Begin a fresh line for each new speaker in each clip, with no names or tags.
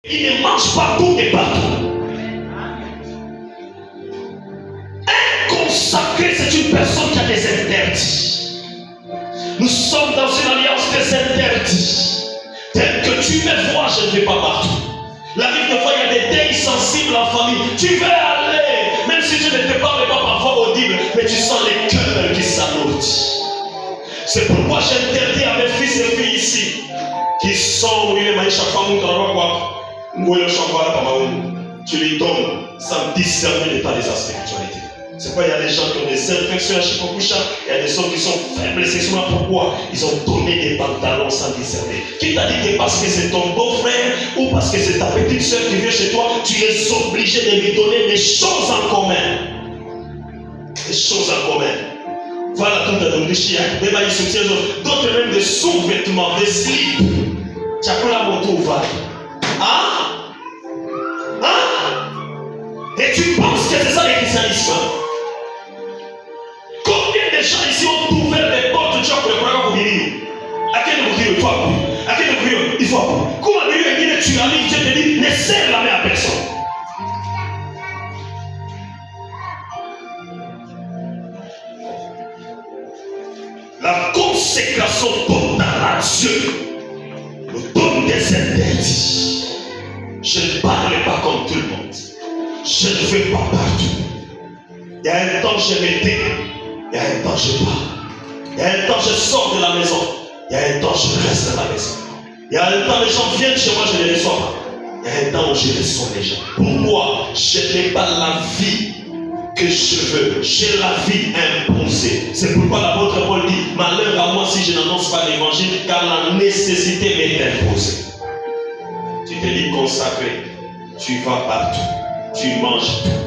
Il ne mange pas tout et partout. Un consacré, c'est une personne qui a des interdits. Nous sommes dans une alliance des interdits. Tel que tu me vois, je ne vais pas partout. La Bible de fois, il y a des deuils sensibles en famille. Tu veux aller, même si tu ne te parles pas parfois audible, mais tu sens les cœurs qui s'alourdissent. C'est pourquoi j'interdis à mes fils et filles ici, qui sont, tu les donnes sans discerner l'état de sa spiritualité. C'est pourquoi il y a des gens qui ont des infections à Chikokusha, il y a des hommes qui sont faibles sexuellement. Pourquoi? Ils ont donné des pantalons sans discerner. Qui t'a dit que parce que c'est ton beau-frère ou parce que c'est ta petite soeur qui vient chez toi, tu es obligé de lui donner des choses en commun? Des choses en commun. Voilà tout à l'heure. D'autres même des sous-vêtements, des slips. Tchakula moto va. Ah? Ah? Et tu penses que c'est ça le christianisme? Combien de gens ici ont ouvert des portes de Dieu pour le communier? À quel moment il faut appuyer? À quel moment il faut appuyer? Comment tu arrives, Dieu te dit, ne serre la main à personne. La consécration totale à Dieu nous donne des interdits. Je ne parle pas comme tout le monde. Je ne vais pas partout. Il y a un temps je m'étais. Il y a un temps je pars. Il y a un temps je sors de la maison. Il y a un temps je reste à la maison. Il y a un temps les gens viennent chez moi, je ne les reçois pas. Il y a un temps où je reçois les gens. Pourquoi? Je n'ai pas la vie que je veux. J'ai la vie imposée. C'est pourquoi l'apôtre Paul dit, malheur à moi si je n'annonce pas l'évangile, car la nécessité m'est imposée. Tu te dis consacré, tu vas partout, tu manges tout,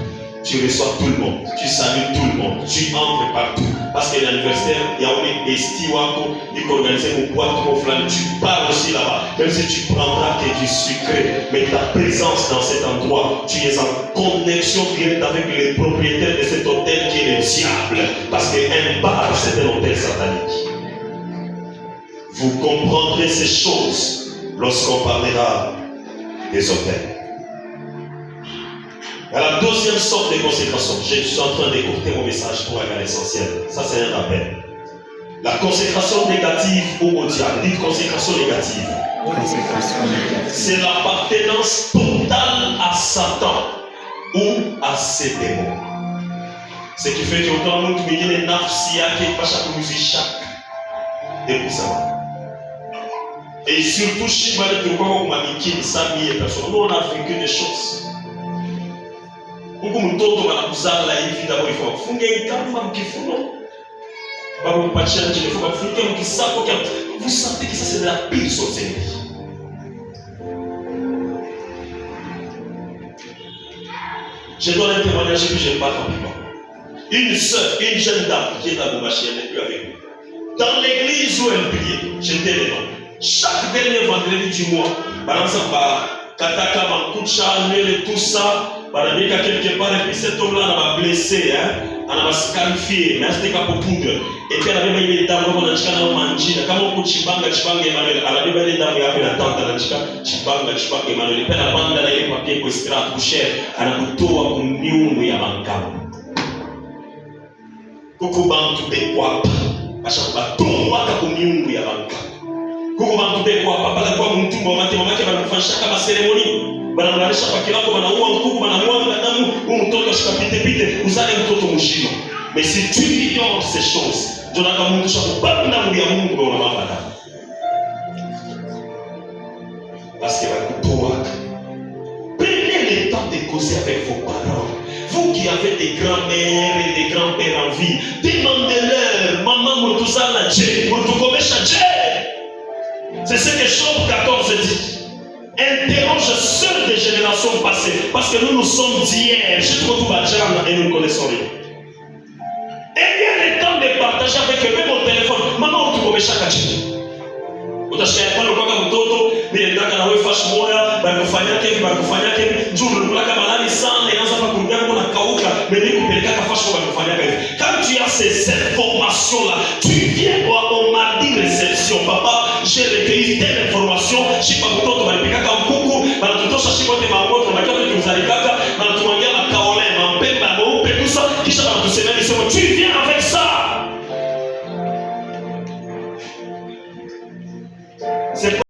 tu reçois tout le monde, tu salues tout le monde, tu entres partout. Parce que l'anniversaire, il y a un estiwako, il faut organiser mon boîte, mon flamme, tu pars aussi là-bas. Même si tu prendras que du sucré, mais ta présence dans cet endroit, tu es en connexion directe avec les propriétaires de cet hôtel qui est le diable. Parce qu'un bar, c'est un hôtel satanique. Vous comprendrez ces choses lorsqu'on parlera des hôtels. À la deuxième sorte de consécration, je suis en train d'écouter mon message pour aller à l'essentiel. Ça, c'est un rappel. La consécration négative ou au diable. Dites consécration négative. C'est l'appartenance totale à Satan ou à ses démons. Ce qui fait qu'autant nous tous les nafsia qui pas chaque musique chaque depuis ça. Et surtout, si vous avez trouvé un maniquin, ça n'y est personne. Nous, on a vécu des choses. Beaucoup de gens la vie d'abord il faut funguer une femme qui fout vous sentez que ça c'est de la pire sorcellerie. Je donne un témoignage que je parle rapidement. Une soeur, une jeune dame qui est à Boubachi, elle n'est plus avec nous. Dans l'église où elle priait, j'étais là. Chaque dernier vendredi du mois, par exemple, Kataka, Mankucha, et tout ça, par exemple, quelque part, et puis cet homme-là m'a blessé, on m'a scarifié, mais c'était pas pour poudre. Et puis, elle avait mis les dames, on a dit qu'on a mangé, comme on peut chibanga, Emmanuel, elle avait mis les dames, elle a tante, elle a dit chibanga, Emmanuel, et puis elle a bande dans les papiers pour se faire coucher, elle a tout à pour mieux, et à mancam. Coucou, bantu de quoi, à chaque fois, tout le monde a pour mieux, et à mancam. Coucou, bantu de quoi, papa, la quoi, mon tout, maman, qui va faire chaque cérémonie. Banamalisha kwa kilako banaua mkuku banamwanga damu mtoto ashikapite pite uzale mtoto mshima. Mais si tu ignores ces choses, tunaka Mungu shakupanda mwili ya Mungu kwa unamabada. Parce que va. Prenez le temps de causer avec vos parents. Vous qui avez des grands-mères et des grands-pères en vie, demandez-leur, maman Moutuzala Dje, Moutukomesha Dje. C'est ce que Job 14 dit. Interroge ceux des générations passées, parce que nous sommes d'hier. Je trouve tout bâtiment et nous ne connaissons rien. Et il y a le temps de partager avec eux, même au téléphone. Maman, tu peux chaque année. Utashikana kwa kama mtoto, mimi nataka na wewe fash moya, bakufanya hivi, njoo unakula malali sana, inaanza hapa kurudia kuna kauka, mimi nikupeleka ka fash moya bakufanya hivi. Quand tu as ces informations là, tu viens on m'a dit réception, papa, j'ai recueilli telle information, je sais pas mtoto balipika kama kuku, banatosha laissez-moi. Tu viens avec ça. C'est